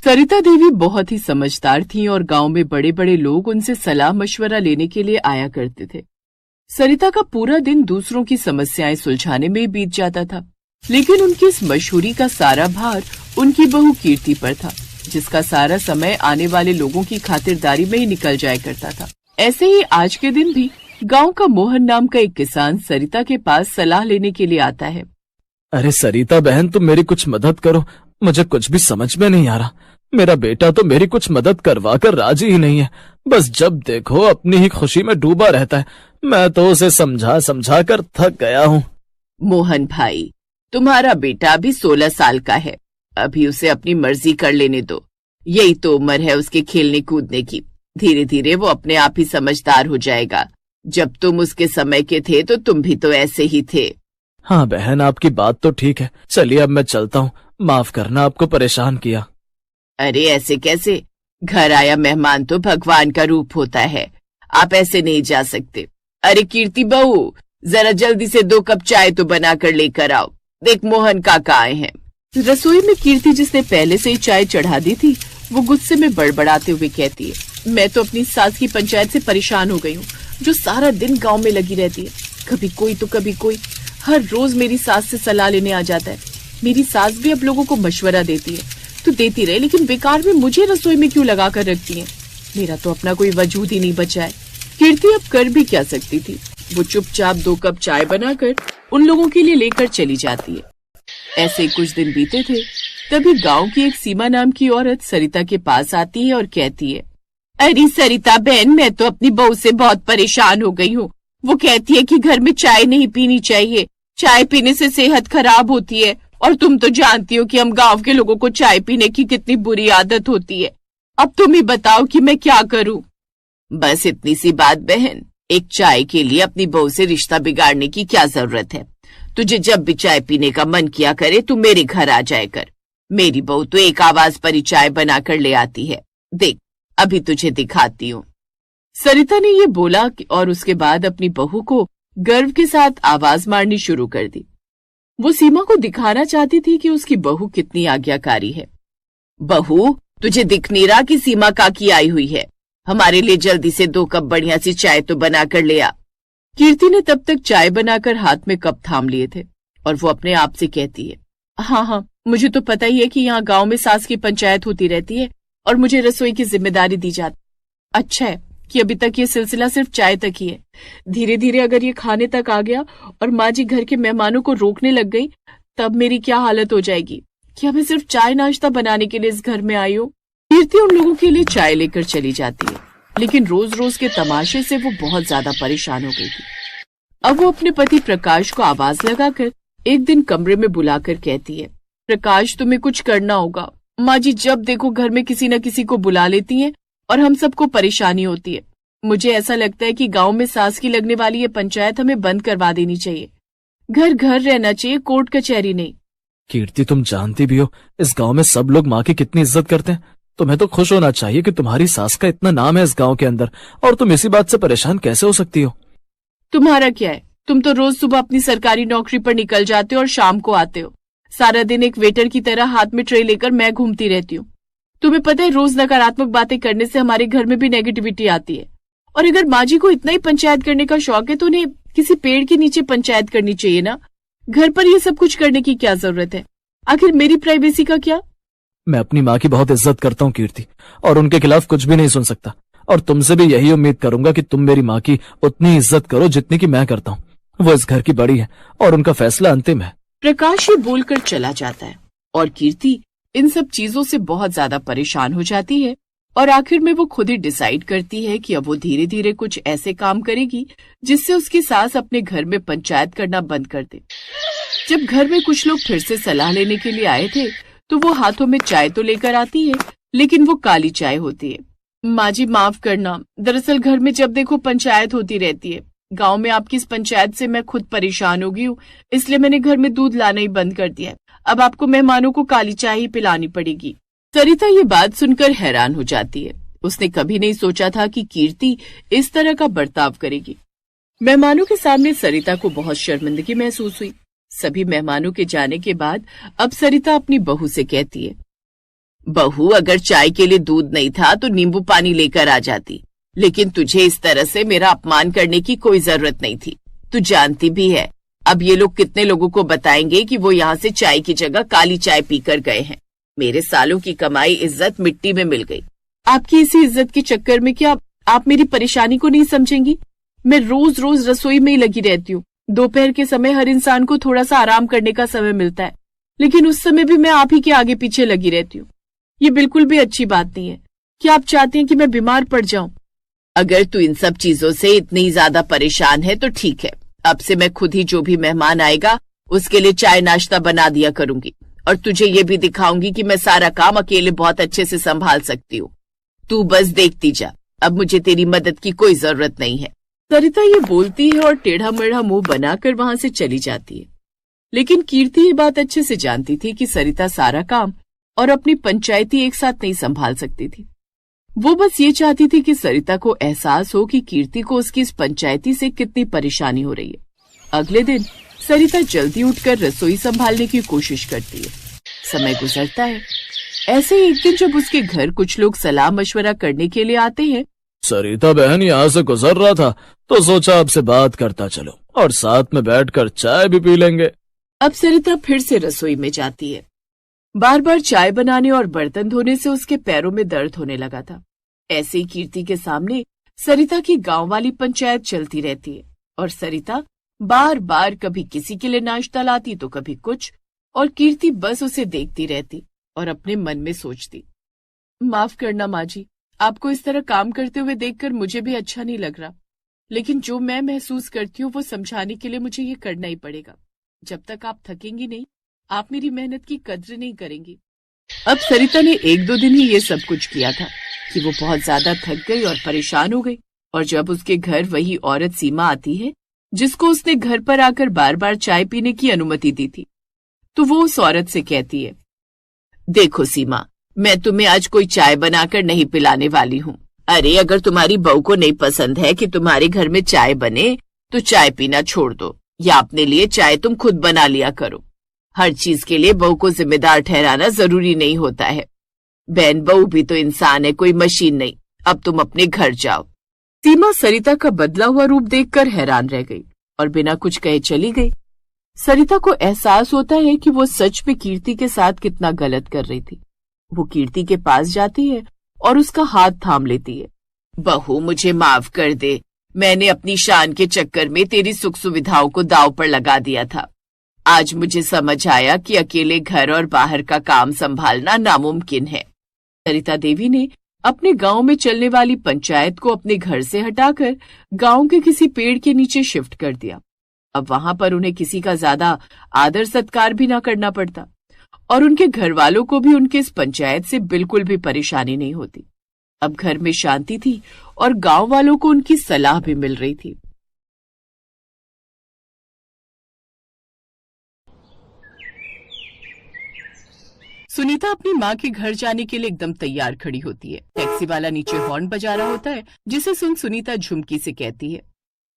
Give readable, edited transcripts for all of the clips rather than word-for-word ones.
सरिता देवी बहुत ही समझदार थीं और गांव में बड़े बड़े लोग उनसे सलाह मशवरा लेने के लिए आया करते थे। सरिता का पूरा दिन दूसरों की समस्याएं सुलझाने में बीत जाता था, लेकिन उनकी इस मशहूरी का सारा भार उनकी बहू कीर्ति पर था, जिसका सारा समय आने वाले लोगों की खातिरदारी में ही निकल जाया करता था। ऐसे ही आज के दिन भी गांव का मोहन नाम का एक किसान सरिता के पास सलाह लेने के लिए आता है। अरे सरिता बहन, तुम मेरी कुछ मदद करो, मुझे कुछ भी समझ में नहीं आ रहा। मेरा बेटा तो मेरी कुछ मदद करवा कर राजी ही नहीं है, बस जब देखो अपनी ही खुशी में डूबा रहता है। मैं तो उसे समझा समझा कर थक गया हूँ। मोहन भाई, तुम्हारा बेटा अभी 16 साल का है, अभी उसे अपनी मर्जी कर लेने दो। यही तो उम्र है उसके खेलने कूदने की। धीरे धीरे वो अपने आप ही समझदार हो जाएगा। जब तुम उसके समय के थे तो तुम भी तो ऐसे ही थे। हाँ बहन, आपकी बात तो ठीक है। चलिए अब मैं चलता हूँ, माफ करना आपको परेशान किया। अरे ऐसे कैसे? घर आया मेहमान तो भगवान का रूप होता है, आप ऐसे नहीं जा सकते। अरे कीर्ति बहू, जरा जल्दी से 2 कप चाय तो बना कर लेकर आओ। देख मोहन काका आए हैं। रसोई में कीर्ति, जिसने पहले से ही चाय चढ़ा दी थी, वो गुस्से में बड़बड़ाते हुए कहती है, मैं तो अपनी सास की पंचायत से परेशान हो गई हूँ, जो सारा दिन गांव में लगी रहती है। कभी कोई तो कभी कोई, हर रोज मेरी सास से सलाह लेने आ जाता है। मेरी सास भी अब लोगों को मशवरा देती है तो देती रहे, लेकिन बेकार में मुझे रसोई में क्यों लगा कर रखती है? मेरा तो अपना कोई वजूद ही नहीं बचा है। कीर्ति अब कर भी क्या सकती थी? वो चुपचाप 2 कप चाय बनाकर उन लोगों के लिए लेकर चली जाती है। ऐसे कुछ दिन बीते थे, तभी गांव की एक सीमा नाम की औरत सरिता के पास आती है और कहती है, अरे सरिता बहन, मैं तो अपनी बहू से बहुत परेशान हो गई हूँ। वो कहती है कि घर में चाय नहीं पीनी चाहिए, चाय पीने से सेहत खराब होती है, और तुम तो जानती हो कि हम गांव के लोगों को चाय पीने की कितनी बुरी आदत होती है। अब तुम ही बताओ कि मैं क्या करूं? बस इतनी सी बात बहन, एक चाय के लिए अपनी बहू से रिश्ता बिगाड़ने की क्या जरूरत है? तुझे जब भी चाय पीने का मन किया करे तू मेरे घर आ जाए कर। मेरी बहू तो एक आवाज पर ही चाय बना कर ले आती है। देख, अभी तुझे दिखाती हूँ। सरिता ने ये बोला और उसके बाद अपनी बहू को गर्व के साथ आवाज मारनी शुरू कर दी। वो सीमा को दिखाना चाहती थी कि उसकी बहू कितनी आज्ञाकारी है। बहू, तुझे दिख नहीं रहा कि सीमा काकी आई हुई है? हमारे लिए जल्दी से 2 कप बढ़िया सी चाय तो बना कर ले आ। कीर्ति ने तब तक चाय बनाकर हाथ में कप थाम लिए थे और वो अपने आप से कहती है, हाँ, मुझे तो पता ही है कि यहाँ गांव में सास की पंचायत होती रहती है और मुझे रसोई की जिम्मेदारी दी जाती। अच्छा है कि अभी तक ये सिलसिला सिर्फ चाय तक ही है। धीरे धीरे अगर ये खाने तक आ गया और माँ जी घर के मेहमानों को रोकने लग गई, तब मेरी क्या हालत हो जाएगी? क्या मैं सिर्फ चाय नाश्ता बनाने के लिए इस घर में आई हूँ? कीर्ति उन लोगों के लिए चाय लेकर चली जाती है, लेकिन रोज रोज के तमाशे से वो बहुत ज्यादा परेशान हो गई थी। अब वो अपने पति प्रकाश को आवाज लगाकर एक दिन कमरे में बुलाकर कहती है, प्रकाश, तुम्हें कुछ करना होगा। माँ जी जब देखो घर में किसी न किसी को बुला लेती हैं और हम सबको परेशानी होती है। मुझे ऐसा लगता है कि गांव में सास की लगने वाली ये पंचायत हमें बंद करवा देनी चाहिए। घर घर रहना चाहिए, कोर्ट कचहरी नहीं। कीर्ति, तुम जानती भी हो इस गांव में सब लोग माँ की कितनी इज्जत करते हैं। तुम्हें तो खुश होना चाहिए कि तुम्हारी सास का इतना नाम है इस गांव के अंदर, और तुम इसी बात से परेशान कैसे हो सकती हो? तुम्हारा क्या है? तुम तो रोज सुबह अपनी सरकारी नौकरी पर निकल जाते हो और शाम को आते हो। सारा दिन एक वेटर की तरह हाथ में ट्रे लेकर मैं घूमती रहती हूँ। तुम्हें पता है, रोज नकारात्मक बातें करने से हमारे घर में भी नेगेटिविटी आती है। और अगर माँ जी को इतना ही पंचायत करने का शौक है तो उन्हें किसी पेड़ के नीचे पंचायत करनी चाहिए ना। घर पर ये सब कुछ करने की क्या जरूरत है? आखिर मेरी प्राइवेसी का क्या? मैं अपनी माँ की बहुत इज्जत करता हूँ कीर्ति, और उनके खिलाफ कुछ भी नहीं सुन सकता। और तुमसे भी यही उम्मीद करूंगा कि तुम मेरी माँ की उतनी इज्जत करो जितनी की मैं करता हूँ। वो इस घर की बड़ी है और उनका फैसला अंतिम है। प्रकाश ये बोलकर चला जाता है और कीर्ति इन सब चीजों से बहुत ज्यादा परेशान हो जाती है और आखिर में वो खुद ही डिसाइड करती है कि अब वो धीरे धीरे कुछ ऐसे काम करेगी जिससे उसकी सास अपने घर में पंचायत करना बंद कर दे। जब घर में कुछ लोग फिर से सलाह लेने के लिए आए थे तो वो हाथों में चाय तो लेकर आती है, लेकिन वो काली चाय होती है। माँ जी माफ करना, दरअसल घर में जब देखो पंचायत होती रहती है। गांव में आपकी इस पंचायत से मैं खुद परेशान हो गई हूँ, इसलिए मैंने घर में दूध लाना ही बंद कर दिया है। अब आपको मेहमानों को काली चाय ही पिलानी पड़ेगी। सरिता ये बात सुनकर हैरान हो जाती है। उसने कभी नहीं सोचा था कि कीर्ति इस तरह का बर्ताव करेगी। मेहमानों के सामने सरिता को बहुत शर्मिंदगी महसूस हुई। सभी मेहमानों के जाने के बाद अब सरिता अपनी बहू से कहती है, बहू, अगर चाय के लिए दूध नहीं था तो नींबू पानी लेकर आ जाती, लेकिन तुझे इस तरह से मेरा अपमान करने की कोई जरूरत नहीं थी। तू जानती भी है अब ये लोग कितने लोगों को बताएंगे कि वो यहाँ से चाय की जगह काली चाय पीकर गए हैं। मेरे सालों की कमाई इज्जत मिट्टी में मिल गई। आपकी इसी इज्जत के चक्कर में क्या आप मेरी परेशानी को नहीं समझेंगी? मैं रोज रोज रसोई में ही लगी रहती हूँ। दोपहर के समय हर इंसान को थोड़ा सा आराम करने का समय मिलता है, लेकिन उस समय भी मैं आप ही के आगे पीछे लगी रहती हूँ। ये बिल्कुल भी अच्छी बात नहीं है। क्या आप चाहते हैं कि मैं बीमार पड़ जाऊं? अगर तू इन सब चीजों से इतनी ज्यादा परेशान है तो ठीक है, अब से मैं खुद ही जो भी मेहमान आएगा उसके लिए चाय नाश्ता बना दिया करूंगी, और तुझे ये भी दिखाऊंगी कि मैं सारा काम अकेले बहुत अच्छे से संभाल सकती हूँ। तू बस देखती जा, अब मुझे तेरी मदद की कोई जरूरत नहीं है। सरिता ये बोलती है और टेढ़ा मेढ़ा मुंह बनाकर वहां से चली जाती है। लेकिन कीर्ति ये बात अच्छे से जानती थी कि सरिता सारा काम और अपनी पंचायती एक साथ नहीं संभाल सकती थी। वो बस ये चाहती थी कि सरिता को एहसास हो कि कीर्ति को उसकी इस पंचायती से कितनी परेशानी हो रही है। अगले दिन सरिता जल्दी उठकर रसोई संभालने की कोशिश करती है। समय गुजरता है। ऐसे ही एक दिन जब उसके घर कुछ लोग सलाह मशवरा करने के लिए आते हैं। सरिता बहन यहाँ से गुजर रहा था तो सोचा आपसे बात करता चलो और साथ में बैठकर चाय भी पी लेंगे। अब सरिता फिर से रसोई में जाती है। बार बार चाय बनाने और बर्तन धोने से उसके पैरों में दर्द होने लगा था। ऐसे ही कीर्ति के सामने सरिता की गांव वाली पंचायत चलती रहती है और सरिता बार बार कभी किसी के लिए नाश्ता लाती तो कभी कुछ, और कीर्ति बस उसे देखती रहती और अपने मन में सोचती, माफ करना माँ जी, आपको इस तरह काम करते हुए देखकर मुझे भी अच्छा नहीं लग रहा, लेकिन जो मैं महसूस करती हूँ वो समझाने के लिए मुझे ये करना ही पड़ेगा। जब तक आप थकेंगी नहीं, आप मेरी मेहनत की कद्र नहीं करेंगी। अब सरिता ने एक दो दिन ही ये सब कुछ किया था कि वो बहुत ज्यादा थक गई और परेशान हो गई। और जब उसके घर वही औरत सीमा आती है जिसको उसने घर पर आकर बार बार चाय पीने की अनुमति दी थी, तो वो उस औरत से कहती है, देखो सीमा, मैं तुम्हें आज कोई चाय बनाकर नहीं पिलाने वाली हूँ। अरे अगर तुम्हारी बहू को नहीं पसंद है कि तुम्हारे घर में चाय बने तो चाय पीना छोड़ दो, या अपने लिए चाय तुम खुद बना लिया करो। हर चीज के लिए बहू को जिम्मेदार ठहराना जरूरी नहीं होता है। बहन, बहू भी तो इंसान है, कोई मशीन नहीं। अब तुम अपने घर जाओ। सीमा सरिता का बदला हुआ रूप देखकर हैरान रह गई और बिना कुछ कहे चली गई। सरिता को एहसास होता है कि वो सच में कीर्ति के साथ कितना गलत कर रही थी। वो कीर्ति के पास जाती है और उसका हाथ थाम लेती है। बहू, मुझे माफ कर दे, मैंने अपनी शान के चक्कर में तेरी सुख सुविधाओं को दांव पर लगा दिया था। आज मुझे समझ आया कि अकेले घर और बाहर का काम संभालना नामुमकिन है। सरिता देवी ने अपने गांव में चलने वाली पंचायत को अपने घर से हटाकर गांव के किसी पेड़ के नीचे शिफ्ट कर दिया। अब वहां पर उन्हें किसी का ज्यादा आदर सत्कार भी ना करना पड़ता और उनके घर वालों को भी उनके इस पंचायत से बिल्कुल भी परेशानी नहीं होती। अब घर में शांति थी और गांव वालों को उनकी सलाह भी मिल रही थी। सुनीता अपनी माँ के घर जाने के लिए एकदम तैयार खड़ी होती है। टैक्सी वाला नीचे हॉर्न बजा रहा होता है, जिसे सुन सुनीता झुमकी से कहती है,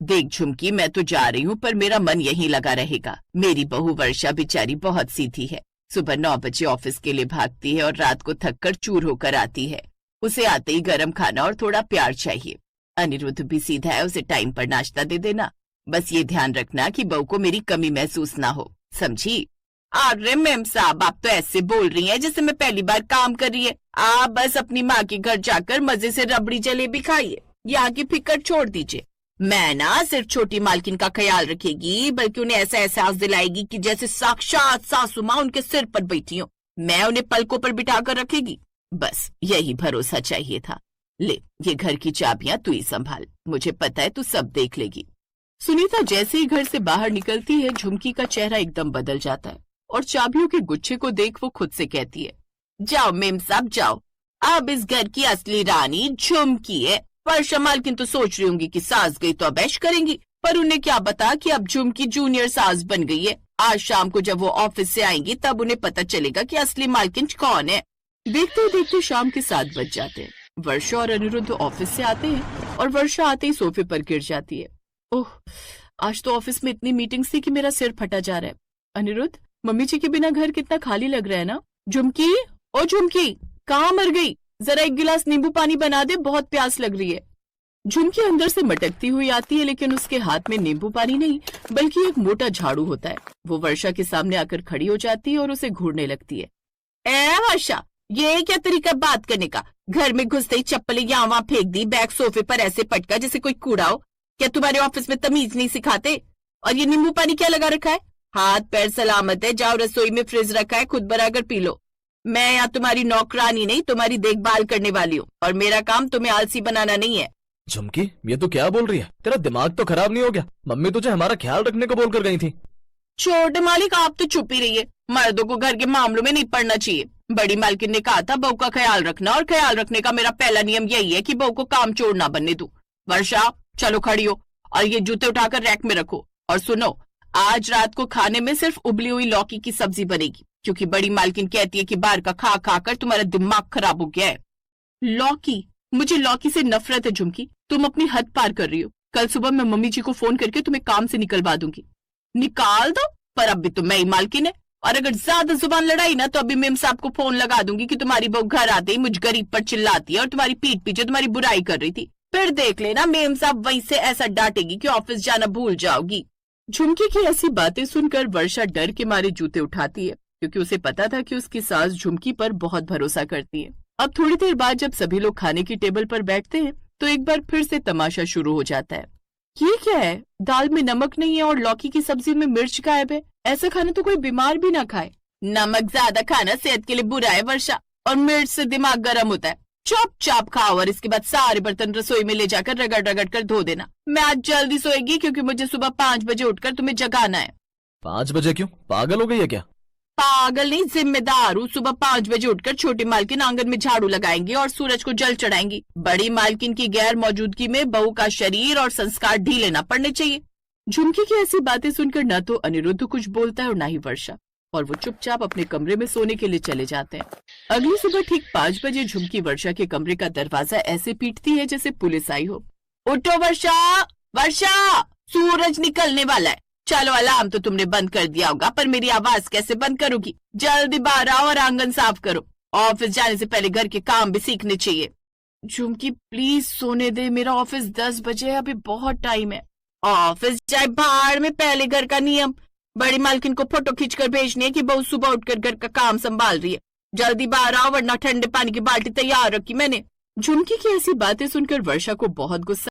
देख झुमकी, मैं तो जा रही हूँ पर मेरा मन यहीं लगा रहेगा। मेरी बहू वर्षा बेचारी बहुत सीधी है। सुबह 9 बजे ऑफिस के लिए भागती है और रात को थक कर चूर होकर आती है। उसे आते ही गर्म खाना और थोड़ा प्यार चाहिए। अनिरुद्ध भी सीधा है, उसे टाइम पर नाश्ता दे देना। बस ये ध्यान रखना कि बहू को मेरी कमी महसूस ना हो, समझी? अरे मैम साहब, आप तो ऐसे बोल रही हैं जैसे मैं पहली बार काम कर रही है। आप बस अपनी माँ के घर जाकर मजे से रबड़ी जलेबी खाइए, यहाँ की फिक्र छोड़ दीजिए। मैं ना सिर्फ छोटी मालकिन का ख्याल रखेगी, बल्कि उन्हें ऐसा एहसास दिलाएगी कि जैसे साक्षात सासू माँ उनके सिर पर बैठी हो। मैं उन्हें पलकों पर बिठा कर रखेगी। बस यही भरोसा चाहिए था। ले, ये घर की चाबियां तू ही संभाल, मुझे पता है तू सब देख लेगी। सुनीता जैसे ही घर से बाहर निकलती है, झुमकी का चेहरा एकदम बदल जाता है और चाबियों के गुच्छे को देख वो खुद से कहती है, जाओ मेम साहब जाओ, अब इस घर की असली रानी झुमकी है। वर्षा मालकिन तो सोच रही होंगी कि सास गई तो अब ऐश करेंगी, पर उन्हें क्या पता कि अब झुमकी जूनियर सास बन गई है। आज शाम को जब वो ऑफिस से आएंगी तब उन्हें पता चलेगा कि असली मालकिन कौन है। देखते देखते शाम के 7 बज जाते हैं। वर्षा और अनिरुद्ध ऑफिस से आते हैं और वर्षा आते ही सोफे पर गिर जाती है। ओह, आज तो ऑफिस में इतनी मीटिंग्स थी कि मेरा सिर फटा जा रहा है। अनिरुद्ध, मम्मी जी के बिना घर कितना खाली लग रहा है ना। झुमकी, ओ झुमकी, कहाँ मर गई? जरा एक गिलास नींबू पानी बना दे, बहुत प्यास लग रही है। झुमकी अंदर से मटकती हुई आती है, लेकिन उसके हाथ में नींबू पानी नहीं बल्कि एक मोटा झाड़ू होता है। वो वर्षा के सामने आकर खड़ी हो जाती है और उसे घूरने लगती है। ए वर्षा, ये क्या तरीका बात करने का? घर में घुसते ही चप्पलें यहाँ वहां फेंक दी, बैग सोफे पर ऐसे पटका जैसे कोई कूड़ा हो। क्या तुम्हारे ऑफिस में तमीज नहीं सिखाते? और ये नींबू पानी क्या लगा रखा है? हाथ पैर सलामत है, जाओ रसोई में फ्रिज रखा है, खुद बनाकर पी लो। मैं यहाँ तुम्हारी नौकरानी नहीं, तुम्हारी देखभाल करने वाली हूँ, और मेरा काम तुम्हें आलसी बनाना नहीं है। झुमकी, ये तो क्या बोल रही है? तेरा दिमाग तो खराब नहीं हो गया? मम्मी तुझे हमारा ख्याल रखने को बोलकर गई थी। छोटे मालिक, आप तो चुप ही रहिए। मर्दों को घर के मामलों में नहीं पड़ना चाहिए। बड़ी मालकिन ने कहा था बहू का ख्याल रखना, और ख्याल रखने का मेरा पहला नियम यही है कि बहू को काम चोर ना बनने दूं। वर्षा, चलो खड़ी हो और ये जूते उठाकर रैक में रखो। और सुनो, आज रात को खाने में सिर्फ उबली हुई लौकी की सब्जी बनेगी, क्योंकि बड़ी मालकिन कहती है कि बाहर का खा खा कर तुम्हारा दिमाग खराब हो गया है। लौकी? मुझे लौकी से नफरत है झुमकी, तुम अपनी हद पार कर रही हो। कल सुबह मैं मम्मी जी को फोन करके तुम्हें काम से निकलवा दूंगी। निकाल दो, पर अब भी तो मैं ही मालकिन है, और अगर ज्यादा जुबान लड़ाई ना तो अभी मेम साहब को फोन लगा दूंगी कि तुम्हारी बहू घर आते ही मुझ गरीब पर चिल्लाती है और तुम्हारी पीठ पीछे तुम्हारी बुराई कर रही थी। फिर देख लेना, मेम साहब वहीं से ऐसा डांटेगी कि ऑफिस जाना भूल जाओगी। झुमकी की ऐसी बातें सुनकर वर्षा डर के मारे जूते उठाती है, क्योंकि उसे पता था कि उसकी सास झुमकी पर बहुत भरोसा करती है। अब थोड़ी देर बाद जब सभी लोग खाने की टेबल पर बैठते हैं तो एक बार फिर से तमाशा शुरू हो जाता है। ये क्या है? दाल में नमक नहीं है और लौकी की सब्जी में मिर्च गायब है। ऐसा खाना तो कोई बीमार भी ना खाए। नमक ज्यादा खाना सेहत के लिए बुरा है वर्षा, और मिर्च से दिमाग गर्म होता है। चुपचाप खाओ और इसके बाद सारे बर्तन रसोई में ले जाकर रगड़ रगड़ कर धो देना। मैं आज जल्दी सोएगी क्योंकि मुझे सुबह 5 बजे उठकर तुम्हें जगाना है। 5 बजे क्यों? पागल हो गई है क्या? पागल नहीं, जिम्मेदार हूँ। सुबह 5 बजे उठकर छोटी मालकिन आंगन में झाड़ू लगाएंगी और सूरज को जल चढ़ाएंगी। बड़ी मालकिन की गैर मौजूदगी में बहू का शरीर और संस्कार ढीले न पड़ने चाहिए। झुमकी की ऐसी बातें सुनकर न तो अनिरुद्ध कुछ बोलता है और न ही वर्षा, और वो चुपचाप अपने कमरे में सोने के लिए चले जाते हैं। अगली सुबह ठीक 5 बजे झुमकी वर्षा के कमरे का दरवाजा ऐसे पीटती है जैसे पुलिस आई हो। उठो वर्षा, वर्षा, सूरज निकलने वाला है। चलो, अलार्म तो तुमने बंद कर दिया होगा, पर मेरी आवाज कैसे बंद करोगी? जल्दी बाहर आओ और आंगन साफ करो। ऑफिस जाने से पहले घर के काम भी सीखने चाहिए। झुमकी प्लीज सोने दे, मेरा ऑफिस 10 बजे है, अभी बहुत टाइम है। ऑफिस जाए बाहर में, पहले घर का नियम। बड़ी मालकिन को फोटो खींचकर भेजनी है कि बहू सुबह उठकर घर का काम संभाल रही है। जल्दी बाहर आओ वरना ठंडे पानी की बाल्टी तैयार रखी मैंने। झुमकी की ऐसी बातें सुनकर वर्षा को बहुत गुस्सा